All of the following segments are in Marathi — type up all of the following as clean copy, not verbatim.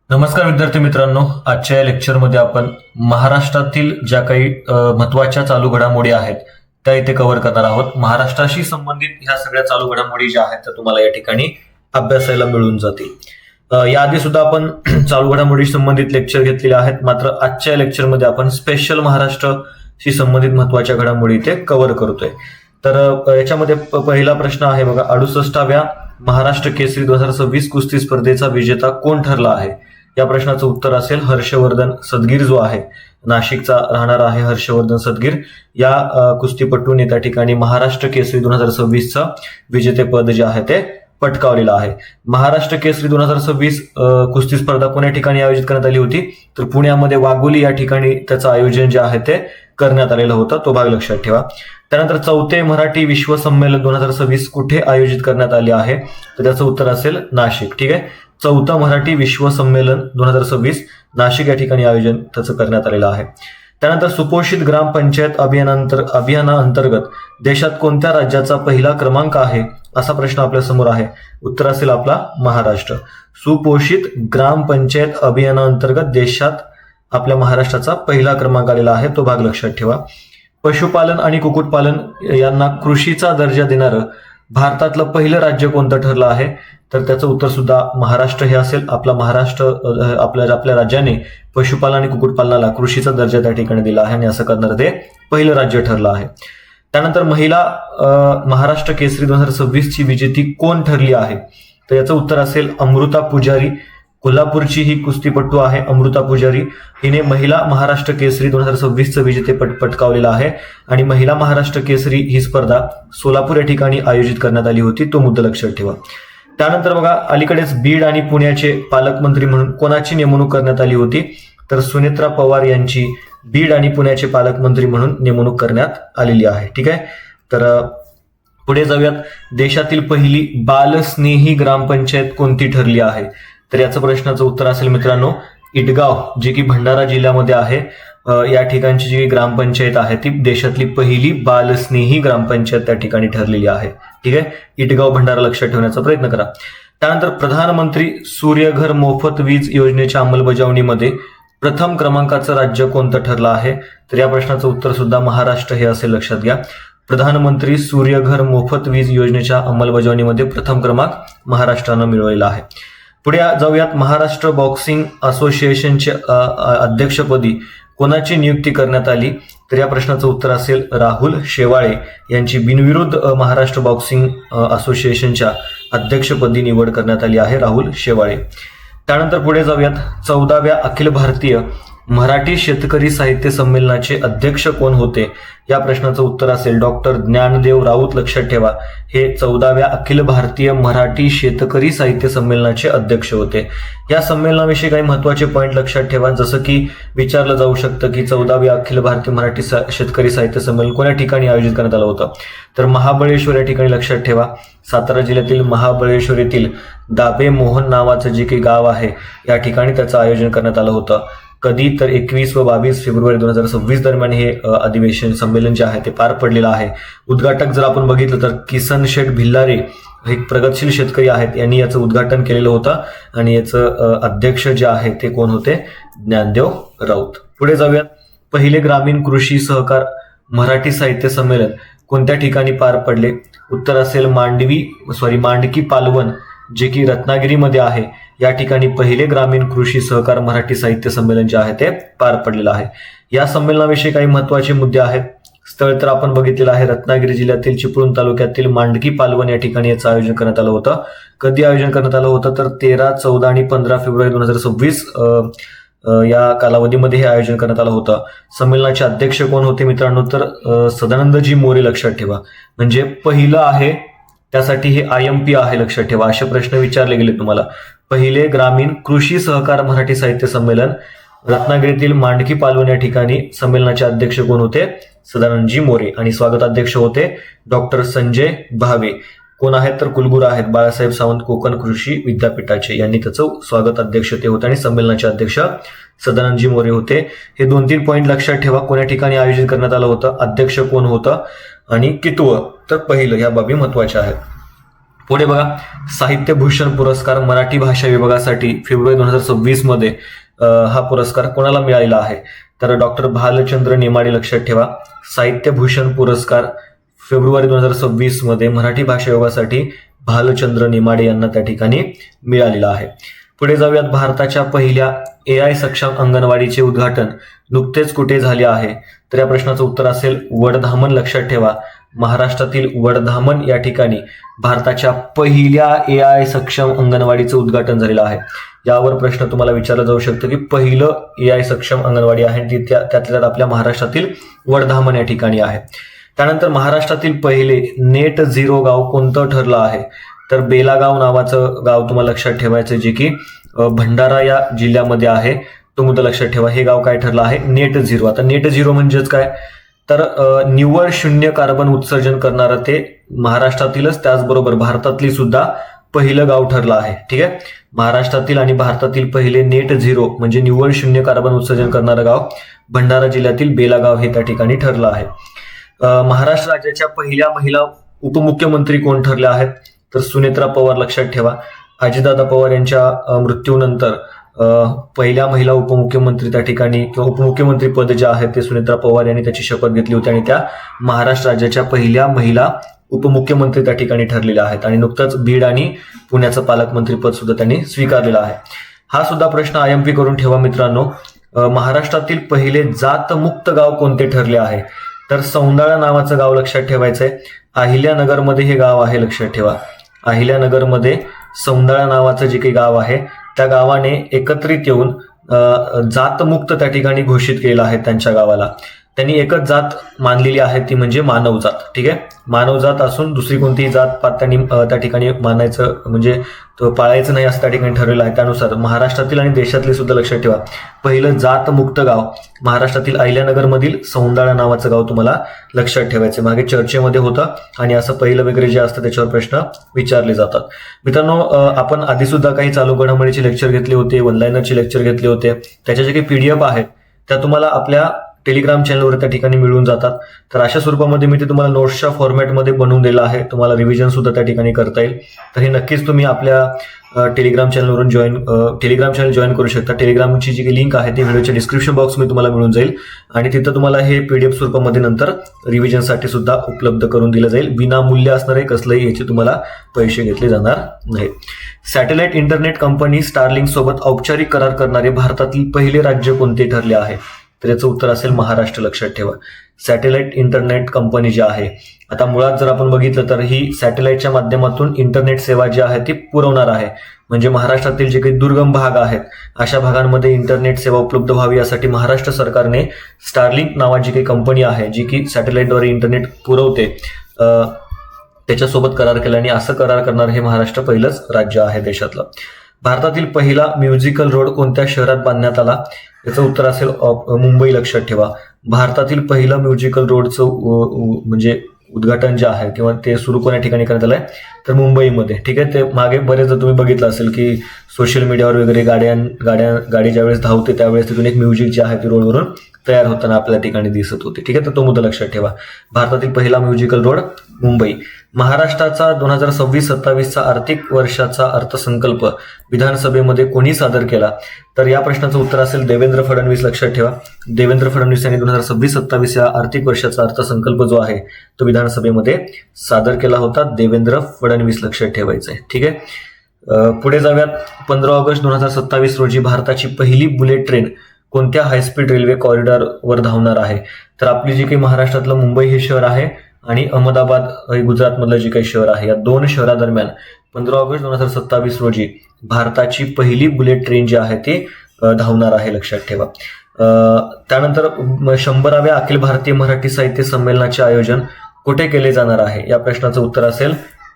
नमस्कार विद्यार्थी मित्रांनो, आजच्या या लेक्चरमध्ये आपण महाराष्ट्रातील ज्या काही महत्त्वाच्या चालू घडामोडी आहेत त्या इथे कव्हर करणार आहोत. महाराष्ट्राशी संबंधित ह्या सगळ्या चालू घडामोडी ज्या आहेत त्या तुम्हाला या ठिकाणी अभ्यासायला मिळून जातील. याआधी सुद्धा आपण चालू घडामोडी संबंधित लेक्चर घेतलेले आहेत, मात्र आजच्या लेक्चरमध्ये आपण स्पेशल महाराष्ट्राशी संबंधित महत्त्वाच्या घडामोडी इथे कव्हर करतोय. तर याच्यामध्ये पहिला प्रश्न आहे बघा, 68व्या महाराष्ट्र केसरी 2026 कुस्ती स्पर्धेचा विजेता कोण ठरला आहे? या प्रश्नाचं उत्तर असेल हर्षवर्धन सदगीर, जो आहे नाशिकचा राहणार आहे. हर्षवर्धन सदगीर या कुस्तीपटूने त्या ठिकाणी महाराष्ट्र केसरी 2026चं विजेतेपद जे आहे ते पटकावलेलं आहे. महाराष्ट्र केसरी 2026 कुस्ती स्पर्धा कोण्या ठिकाणी आयोजित करण्यात आली होती? तर पुण्यामध्ये वाघोली या ठिकाणी त्याचं आयोजन जे आहे ते करण्यात आलेलं होतं, तो भाग लक्षात ठेवा. त्यानंतर 4थे मराठी विश्व संमेलन 2026 कुठे आयोजित करण्यात आले आहे? तर त्याचं उत्तर असेल नाशिक. ठीक आहे, 4थं मराठी विश्व संमेलन 2026 नाशिक या ठिकाणी आयोजन त्याचं करण्यात आलेलं आहे. त्यानंतर सुपोषित ग्रामपंचायत अभियानाअंतर्गत देशात कोणत्या राज्याचा पहिला क्रमांक आहे? असा प्रश्न आपल्या समोर आहे. उत्तर असेल आपला महाराष्ट्र. सुपोषित ग्रामपंचायत अभियानाअंतर्गत देशात आपल्या महाराष्ट्राचा पहिला क्रमांक आलेला आहे, तो भाग लक्षात ठेवा. पशुपालन आणि कुक्कुटपालन यांना कृषीचा दर्जा देणारं भारतातलं पहिलं राज्य कोणतं ठरलं आहे? तर त्याचं उत्तर सुद्धा महाराष्ट्र हे असेल. आपला महाराष्ट्र आपल्या राज्याने पशुपालन आणि कुक्कुटपालनाला कृषीचा दर्जा त्या ठिकाणी दिला आहे आणि असं करणारं ते पहिलं राज्य ठरलं आहे. त्यानंतर महिला महाराष्ट्र केसरी 2026 ची विजेती कोण ठरली आहे? तर याचं उत्तर असेल अमृता पुजारी. कोल्हापूरची ही कुस्तीपटू आहे अमृता पुजारी. हिने महिला महाराष्ट्र केसरी 2026चं विजेतेपद पटकावलेलं आहे आणि महिला महाराष्ट्र केसरी ही स्पर्धा सोलापूर या ठिकाणी आयोजित करण्यात आली होती, तो मुद्दा लक्षात ठेवा. त्यानंतर बघा, अलीकडेच बीड आणि पुण्याचे पालकमंत्री म्हणून कोणाची नेमणूक करण्यात आली होती? तर सुनेत्रा पवार यांची बीड आणि पुण्याचे पालकमंत्री म्हणून नेमणूक करण्यात आलेली आहे. ठीक आहे, तर पुढे जाऊयात. देशातील पहिली बालस्नेही ग्रामपंचायत कोणती ठरली आहे? तर याचं प्रश्नाचं उत्तर असेल मित्रांनो इटगाव, जे की भंडारा जिल्ह्यामध्ये आहे. या ठिकाणची जी ग्रामपंचायत आहे ती देशातली पहिली बालस्नेही ग्रामपंचायत त्या ठिकाणी ठरलेली आहे. ठीक आहे, इटगाव भंडारा लक्षात ठेवण्याचा प्रयत्न करा. त्यानंतर प्रधानमंत्री सूर्यघर मोफत वीज योजनेच्या अंमलबजावणीमध्ये प्रथम क्रमांकाचं राज्य कोणतं ठरलं आहे? तर या प्रश्नाचं उत्तर सुद्धा महाराष्ट्र हे असेल, लक्षात घ्या. प्रधानमंत्री सूर्यघर मोफत वीज योजनेच्या अंमलबजावणीमध्ये प्रथम क्रमांक महाराष्ट्रानं मिळवलेला आहे. पुढे जाऊयात. महाराष्ट्र बॉक्सिंग असोसिएशनचे अध्यक्षपदी कोणाची नियुक्ती करण्यात आली? तर या प्रश्नाचं उत्तर असेल राहुल शेवाळे यांची बिनविरोध महाराष्ट्र बॉक्सिंग असोसिएशनच्या अध्यक्षपदी निवड करण्यात आली आहे, राहुल शेवाळे. त्यानंतर पुढे जाऊयात. 14व्या अखिल भारतीय मराठी शेतकरी साहित्य संमेलनाचे अध्यक्ष कोण होते? या प्रश्नाचं उत्तर असेल डॉक्टर ज्ञानदेव राऊत. लक्षात ठेवा, हे 14व्या अखिल भारतीय मराठी शेतकरी साहित्य संमेलनाचे अध्यक्ष होते. या संमेलनाविषयी काही महत्वाचे पॉईंट लक्षात ठेवा, जसं की विचारलं जाऊ शकतं की 14व्या अखिल भारतीय मराठी शेतकरी साहित्य संमेलन कोण्या ठिकाणी आयोजित करण्यात आलं होतं? तर महाबळेश्वर या ठिकाणी. लक्षात ठेवा, सातारा जिल्ह्यातील महाबळेश्वर येथील दाबे मोहन नावाचं जे काही गाव आहे या ठिकाणी त्याचं आयोजन करण्यात आलं होतं. कधी? तर 21 व 22 फेब्रुवारी 2026 दरम्यान हे अधिवेशन संमेलन जे आहे ते पार पडलेलं आहे. उद्घाटक जर आपण बघितलं तर किसन शेठ भिल्लारे, एक प्रगतशील शेतकरी आहेत, यांनी याचं उद्घाटन केलेलं होतं आणि याचं अध्यक्ष जे आहे ते कोण होते? ज्ञानदेव राऊत. पुढे जाऊयात. पहिले ग्रामीण कृषी सहकार मराठी साहित्य संमेलन कोणत्या ठिकाणी पार पडले? उत्तर असेल मांडकी पालवण, जे की रत्नागिरीमध्ये आहे. या ठिकाणी पहिले ग्रामीण कृषी सहकार मराठी साहित्य संमेलन जे आहे ते पार पडलेलं आहे. या संमेलनाविषयी काही महत्वाचे मुद्दे आहेत. स्थळ तर आपण बघितलेलं आहे, रत्नागिरी जिल्ह्यातील चिपळूण तालुक्यातील मांडकी पालवण या ठिकाणी याचं आयोजन करण्यात आलं होतं. कधी आयोजन करण्यात आलं होतं? तर 13, 14 आणि 15 फेब्रुवारी 2026 या कालावधीमध्ये हे आयोजन करण्यात आलं होतं. संमेलनाचे अध्यक्ष कोण होते मित्रांनो? तर सदानंदजी मोरे. लक्षात ठेवा, म्हणजे पहिलं आहे त्यासाठी हे IMP आहे, लक्षात ठेवा. असे प्रश्न विचारले गेले तुम्हाला. पहिले ग्रामीण कृषी सहकार मराठी साहित्य संमेलन रत्नागिरीतील मांडकी पालवण या ठिकाणी संमेलनाचे अध्यक्ष कोण होते? सदानंदजी मोरे. आणि स्वागताध्यक्ष होते डॉक्टर संजय भावे. कोण आहेत? तर कुलगुरू आहेत बाळासाहेब सावंत कोकण कृषी विद्यापीठाचे. यांनी त्याचं स्वागत अध्यक्ष ते होते आणि संमेलनाचे अध्यक्ष सदानंदजी मोरे होते. हे 2-3 पॉईंट लक्षात ठेवा. कोण्या ठिकाणी आयोजित करण्यात आलं होतं? अध्यक्ष कोण होतं आणि कितवं? तर पहिलं. या बाबी महत्वाच्या आहेत. पुढे बघा, साहित्य भूषण पुरस्कार मराठी भाषा विभागासाठी फेब्रुवारी 2026 मध्ये हा पुरस्कार कोणाला मिळालेला आहे? तर डॉक्टर भालचंद्र नेमाडे. लक्षात ठेवा, साहित्य भूषण पुरस्कार फेब्रुवारी 2026 मध्ये मराठी भाषा विभागासाठी भालचंद्र नेमाडे यांना त्या ठिकाणी मिळालेला आहे. पुढे जाऊयात, भारताच्या पहिल्या AI सक्षम अंगणवाडीचे उद्घाटन नुकतेच कुठे झाले आहे? तर या प्रश्नाचं उत्तर असेल वडधामन. लक्षात ठेवा, महाराष्ट्रातील वडधामन या ठिकाणी भारताच्या पहिल्या AI सक्षम अंगणवाडीचं उद्घाटन झालेलं आहे. यावर प्रश्न तुम्हाला विचारला जाऊ शकतो की पहिलं AI सक्षम अंगणवाडी आहे ती त्यातल्या आपल्या महाराष्ट्रातील वडधामन या ठिकाणी आहे. त्यानंतर महाराष्ट्रातील पहिले नेट झिरो गाव कोणतं ठरलं आहे? तर बेलागाव नावाचं गाव तुम्हाला लक्षात ठेवायचं, जे की भंडारा या जिल्ह्यामध्ये आहे. तो मुद्दा लक्षात ठेवा. हे गाव काय ठरलं आहे? Net zero. आता नेट झिरो म्हणजेच काय? तर निव्वळ शून्य कार्बन उत्सर्जन करणारं ते महाराष्ट्रातीलच त्याचबरोबर भारतातली सुद्धा पहिलं गाव ठरलं आहे. ठीक आहे, महाराष्ट्रातील आणि भारतातील पहिले नेट झिरो म्हणजे निव्वळ शून्य कार्बन उत्सर्जन करणारं गाव भंडारा जिल्ह्यातील बेलागाव हे त्या ठिकाणी ठरलं आहे. महाराष्ट्र राज्याच्या पहिल्या महिला उपमुख्यमंत्री कोण ठरल्या आहेत? तर सुनेत्रा पवार. लक्षात ठेवा, अजितदादा पवार यांच्या मृत्यूनंतर पहिल्या महिला उपमुख्यमंत्री त्या ठिकाणी किंवा उपमुख्यमंत्री पद जे आहे ते सुनेत्रा पवार यांनी त्याची शपथ घेतली होती आणि त्या महाराष्ट्र राज्याच्या पहिल्या महिला उपमुख्यमंत्री त्या ठिकाणी ठरलेल्या आहेत. आणि नुकतंच बीड आणि पुण्याचं पालकमंत्री पद सुद्धा त्यांनी स्वीकारलेलं आहे. हा सुद्धा प्रश्न IMP करून ठेवा मित्रांनो. महाराष्ट्रातील पहिले जातमुक्त गाव कोणते ठरले आहे? तर सौंदाळा नावाचं गाव लक्षात ठेवायचंय. अहिल्यानगरमध्ये हे गाव आहे. लक्षात ठेवा, अहिल्यानगरमध्ये सौंदाळा नावाचं जे काही गाव आहे त्या गावाने एकत्रित येऊन जातमुक्त त्या ठिकाणी घोषित केलेलं आहे. त्यांच्या गावाला त्यांनी एकच जात मानलेली आहे, ती म्हणजे मानव जात. ठीक आहे, मानव जात असून दुसरी कोणतीही जात पात त्यांनी त्या ठिकाणी मानायचं म्हणजे पाळायचं नाही असं त्या ठिकाणी ठरलेलं आहे. त्यानुसार महाराष्ट्रातील आणि देशातले सुद्धा लक्षात ठेवा, पहिलं जातमुक्त गाव महाराष्ट्रातील अहिल्यानगरमधील सौंदाळा नावाचं गाव तुम्हाला लक्षात ठेवायचं. मागे चर्चेमध्ये होतं आणि असं पहिलं वगैरे जे असतं त्याच्यावर प्रश्न विचारले जातात. मित्रांनो, आपण आधी सुद्धा काही चालू घडामोडीचे लेक्चर घेतले होते, ऑनलाईनचे लेक्चर घेतले होते. त्याच्या जे काही PDF आहेत त्या तुम्हाला आपल्या टेलिग्राम चॅनलवर त्या ठिकाणी मिळून जातात. तर अशा स्वरूपामध्ये मी ते तुम्हाला नोट्सच्या फॉर्मॅटमध्ये बनवून दिलं आहे. तुम्हाला रिव्हिजन सुद्धा त्या ठिकाणी करता येईल. तर हे नक्कीच तुम्ही आपल्या टेलिग्राम चॅनलवरून टेलिग्राम चॅनल जॉईन करू शकता. टेलिग्रामची जी लिंक आहे ती व्हिडिओच्या डिस्क्रिप्शन बॉक्समध्ये तुम्हाला मिळून जाईल आणि तिथं तुम्हाला हे PDF स्वरूपामध्ये नंतर रिव्हिजनसाठी सुद्धा उपलब्ध करून दिलं जाईल. विनामूल्य असणार आहे, कसलंही याचे तुम्हाला पैसे घेतले जाणार नाही. सॅटेलाइट इंटरनेट कंपनी स्टारलिंक सोबत औपचारिक करार करणारे भारतातील पहिले राज्य कोणते ठरले आहे? तर याचं उत्तर असेल महाराष्ट्र. लक्षात ठेवा, सॅटेलाइट इंटरनेट कंपनी जी आहे, आता मुळात जर आपण बघितलं तर ही सॅटेलाइटच्या माध्यमातून इंटरनेट सेवा जी आहे ती पुरवणार आहे. म्हणजे महाराष्ट्रातील जे काही दुर्गम भाग आहेत अशा भागांमध्ये इंटरनेट सेवा उपलब्ध व्हावी यासाठी महाराष्ट्र सरकारने स्टारलिंक नावाची काही कंपनी आहे जी की सॅटेलाइटद्वारे इंटरनेट पुरवते त्याच्यासोबत करार केला आणि असं करार करणार हे महाराष्ट्र पहिलंच राज्य आहे देशातलं. भारतातील पहिला म्युझिकल रोड कोणत्या शहरात बांधण्यात आला? याचं उत्तर असेल मुंबई. लक्षात ठेवा, भारतातील पहिलं म्युझिकल रोडचं म्हणजे उद्घाटन जे आहे किंवा ते सुरू कोण्या ठिकाणी करण्यात आलंय? तर मुंबईमध्ये. ठीक आहे, ते मागे बरेच तुम्ही बघितलं असेल की सोशल मीडियावर वगैरे गाडी ज्यावेळेस धावते त्यावेळेस तिथून एक म्युझिक जे आहे ते रोडवरून तयार होताना आपल्या ठिकाणी दिसत होते. ठीक आहे, तर तो मुद्दा लक्षात ठेवा. भारतातील पहिला म्युझिकल रोड मुंबई. महाराष्ट्राचा 2026-27 आर्थिक वर्षाचा अर्थसंकल्प विधानसभेमध्ये कोणी सादर केला? तर या प्रश्नाचं उत्तर असेल देवेंद्र फडणवीस. लक्षात ठेवा, देवेंद्र फडणवीस यांनी 2026-27 या आर्थिक वर्षाचा अर्थसंकल्प जो आहे तो विधानसभेमध्ये सादर केला होता. देवेंद्र फडणवीस लक्षात ठेवायचं आहे. ठीक आहे, पुढे जाऊयात. 15 ऑगस्ट 2027 रोजी भारताची पहिली बुलेट ट्रेन कोणत्या हायस्पीड रेल्वे कॉरिडॉरवर धावणार आहे? तर आपली जी काही महाराष्ट्रातलं मुंबई हे शहर आहे आणि अहमदाबाद हे गुजरातमधलं जे काही शहर आहे, या दोन शहरादरम्यान 15 ऑगस्ट 2027 रोजी भारताची पहिली बुलेट ट्रेन जी आहे ती धावणार आहे. लक्षात ठेवा. त्यानंतर 100व्या अखिल भारतीय मराठी साहित्य संमेलनाचे आयोजन कुठे केले जाणार आहे? या प्रश्नाचं उत्तर असेल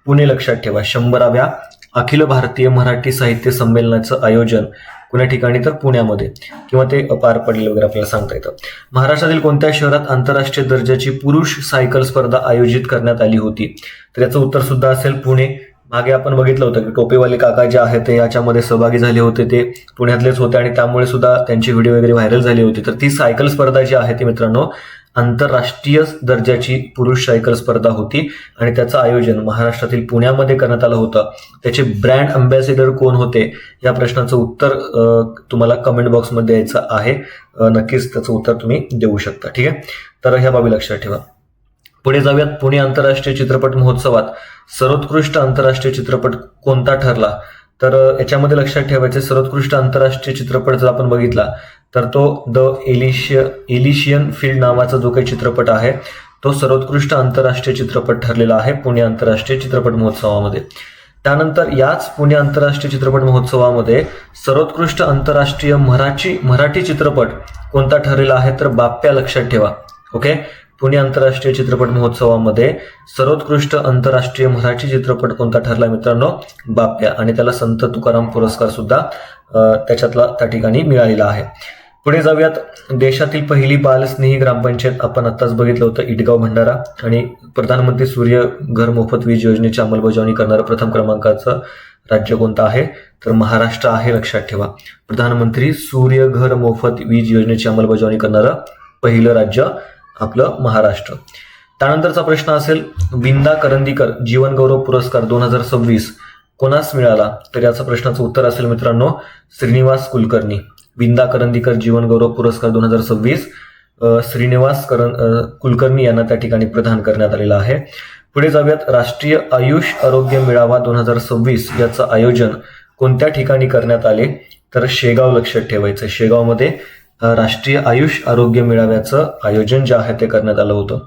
पुणे. लक्षात ठेवा, 100व्या अखिल भारतीय मराठी साहित्य संमेलनाचं आयोजन कुण्या ठिकाणी? तर पुण्यामध्ये, किंवा ते पार पडले वगैरे आपल्याला सांगता येतं. महाराष्ट्रातील कोणत्या शहरात आंतरराष्ट्रीय दर्जाची पुरुष सायकल स्पर्धा आयोजित करण्यात आली होती? तर याचं उत्तर सुद्धा असेल पुणे. मागे आपण बघितलं होतं की टोपेवाले काका जे आहेत ते याच्यामध्ये सहभागी झाले होते, ते पुण्यातलेच होते आणि त्यामुळे सुद्धा त्यांची व्हिडिओ वगैरे व्हायरल झाली होती. तर ती सायकल स्पर्धा जी आहे ती मित्रांनो आंतरराष्ट्रीय दर्जाची पुरुष सायकल स्पर्धा होती आणि त्याचं आयोजन महाराष्ट्रातील पुण्यामध्ये करण्यात आलं होतं. त्याचे ब्रँड अँबॅसेडर कोण होते या प्रश्नाचं उत्तर तुम्हाला कमेंट बॉक्समध्ये द्यायचं आहे. नक्कीच त्याचं उत्तर तुम्ही देऊ शकता. ठीक आहे, तर ह्या बाबी लक्षात ठेवा. पुढे जाऊयात. पुणे आंतरराष्ट्रीय चित्रपट महोत्सवात सर्वोत्कृष्ट आंतरराष्ट्रीय चित्रपट कोणता ठरला? तर याच्यामध्ये लक्षात ठेवायचे सर्वोत्कृष्ट आंतरराष्ट्रीय चित्रपट जर आपण बघितला तर तो द एलिशियन फील्ड नावाचा जो काही चित्रपट आहे तो सर्वोत्कृष्ट आंतरराष्ट्रीय चित्रपट ठरलेला आहे पुणे आंतरराष्ट्रीय चित्रपट महोत्सवामध्ये. त्यानंतर याच पुणे आंतरराष्ट्रीय चित्रपट महोत्सवामध्ये सर्वोत्कृष्ट आंतरराष्ट्रीय मराठी चित्रपट कोणता ठरलेला आहे? तर बाप्या. लक्षात ठेवा. ओके, पुणे आंतरराष्ट्रीय चित्रपट महोत्सवामध्ये सर्वोत्कृष्ट आंतरराष्ट्रीय मराठी चित्रपट कोणता ठरला मित्रांनो? बाप्या. आणि त्याला संत तुकाराम पुरस्कार सुद्धा त्याच्यातला त्या ठिकाणी मिळालेला आहे. पुढे जाऊयात. देशातील पहिली बालस्नेही ग्रामपंचायत आपण आत्ताच बघितलं होतं इटगाव भंडारा. आणि प्रधानमंत्री सूर्य घर मोफत वीज योजनेची अंमलबजावणी करणारं प्रथम क्रमांकाचं राज्य कोणतं आहे? तर महाराष्ट्र आहे. लक्षात ठेवा. प्रधानमंत्री सूर्य घर मोफत वीज योजनेची अंमलबजावणी करणारं पहिलं राज्य आपलं महाराष्ट्र. त्यानंतरचा प्रश्न असेल विंदा करंदीकर जीवन गौरव पुरस्कार 2026 कोणास मिळाला? तर याचं प्रश्नाचं उत्तर असेल मित्रांनो श्रीनिवास कुलकर्णी. विंदा करंदीकर जीवन गौरव पुरस्कार 2026 श्रीनिवास कुलकर्णी यांना त्या ठिकाणी प्रदान करण्यात आलेला आहे. पुढे जाऊयात. राष्ट्रीय आयुष आरोग्य मेळावा 2026 याचं आयोजन कोणत्या ठिकाणी करण्यात आले? तर शेगाव. लक्षात ठेवायचं. शेगावमध्ये राष्ट्रीय आयुष आरोग्य मेळाव्याचं आयोजन जे आहे ते करण्यात आलं होतं.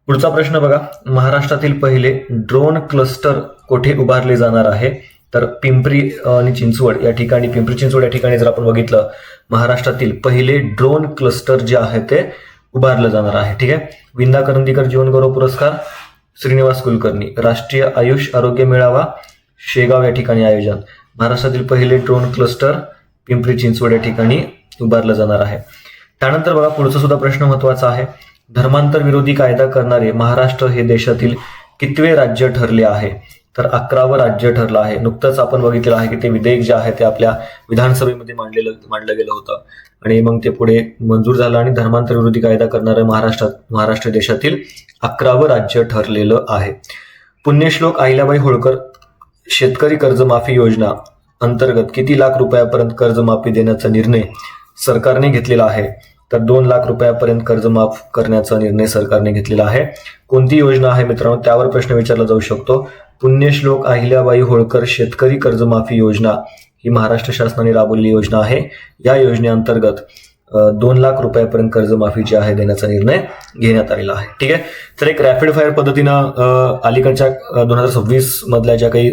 पुढचा प्रश्न बघा. महाराष्ट्रातील पहिले ड्रोन क्लस्टर कुठे उभारले जाणार आहे? तर पिंपरी चिंचवड या ठिकाणी जर आपण बघितलं महाराष्ट्रातील पहिले ड्रोन क्लस्टर जे आहे ते उभारलं जाणार आहे. ठीक आहे. विंदा करंदीकर जीवन गौरव पुरस्कार श्रीनिवास कुलकर्णी. राष्ट्रीय आयुष आरोग्य मेळावा शेगाव या ठिकाणी आयोजन. महाराष्ट्रातील पहिले ड्रोन क्लस्टर पिंपरी चिंचवड या ठिकाणी उभारलं जाणार आहे. त्यानंतर बघा पुढचा सुद्धा प्रश्न महत्वाचा आहे. धर्मांतर विरोधी कायदा करणारे महाराष्ट्र हे देशातील कितवे राज्य ठरले आहे? तर 11वं राज्य ठरलं आहे. नुकतंच आपण बघितलेलं आहे की ते विधेयक जे आहे ते आपल्या विधानसभेमध्ये मांडलं गेलं होतं आणि मग ते पुढे मंजूर झालं आणि धर्मांतर विरोधी कायदा करणारं महाराष्ट्र देशातील 11वं राज्य ठरलेलं आहे. पुण्यश्लोक अहिल्याबाई होळकर शेतकरी कर्जमाफी योजना अंतर्गत किती लाख रुपयापर्यंत कर्जमाफी देण्याचा निर्णय सरकारने घेतलेला आहे? तर 2 लाख रुपयापर्यंत कर्ज माफ करण्याचा निर्णय सरकारने घेतलेला आहे. कोणती योजना आहे मित्रांनो? त्यावर प्रश्न विचारला जाऊ शकतो. पुण्यश्लोक अहिल्याबाई होळकर शेतकरी कर्जमाफी योजना ही महाराष्ट्र शासनाने राबवलेली योजना आहे. या योजनेअंतर्गत 2 लाख रुपयापर्यंत कर्जमाफी जी आहे देण्याचा निर्णय घेण्यात आलेला आहे. ठीक आहे. तर एक रॅपिड फायर पद्धतीनं अलीकडच्या 2026 मधल्या ज्या काही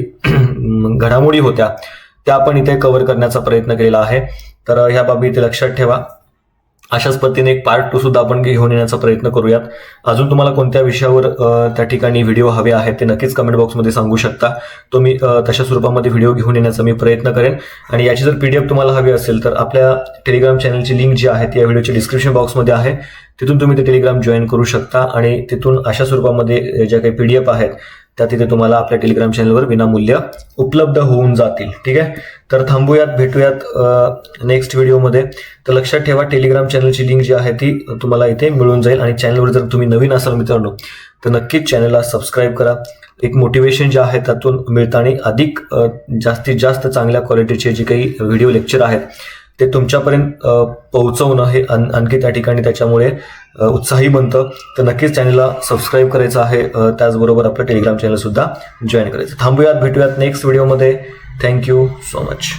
घडामोडी होत्या त्या आपण इथे कव्हर करण्याचा प्रयत्न केलेला आहे. तर ह्या बाबी इथे लक्षात ठेवा. अशाच पद्धतीने एक पार्ट 2 सुद्धा आपण घेऊन येण्याचा प्रयत्न करूयात. अजून तुम्हाला कोणत्या विषयावर त्या ठिकाणी व्हिडिओ हवे आहेत ते नक्कीच कमेंट बॉक्समध्ये सांगू शकता. तो मी तशा स्वरूपामध्ये व्हिडिओ घेऊन येण्याचा मी प्रयत्न करेन. आणि याची जर PDF तुम्हाला हवी असेल तर आपल्या टेलिग्राम चॅनलची लिंक जी आहे ती या व्हिडिओच्या डिस्क्रिप्शन बॉक्समध्ये आहे. तिथून तुम्ही ते टेलिग्राम जॉईन करू शकता आणि तिथून अशा स्वरूपामध्ये ज्या काही PDF आहेत त्या तिथे तुम्हाला आपल्या टेलिग्राम चॅनलवर विनामूल्य उपलब्ध होऊन जातील. ठीक आहे. तर थांबूयात, भेटूयात नेक्स्ट व्हिडिओमध्ये. तर लक्षात ठेवा टेलिग्राम चॅनलची लिंक जी आहे ती तुम्हाला इथे मिळून जाईल. आणि चॅनलवर जर तुम्ही नवीन असाल मित्रांनो तर नक्कीच चॅनलला सबस्क्राईब करा. एक मोटिवेशन जे आहे त्यातून मिळतं आणि अधिक जास्तीत जास्त चांगल्या क्वालिटीचे जे काही व्हिडिओ लेक्चर आहेत ते तुमच्यापर्यंत पोहोचवणं हे आणखी त्या ठिकाणी त्याच्यामुळे उत्साही बनतं. तर नक्कीच चॅनलला सबस्क्राईब करायचं आहे. त्याचबरोबर आपलं टेलिग्राम चॅनल सुद्धा जॉईन करायचं. थांबूयात, भेटूयात नेक्स्ट व्हिडिओमध्ये. Thank you so much.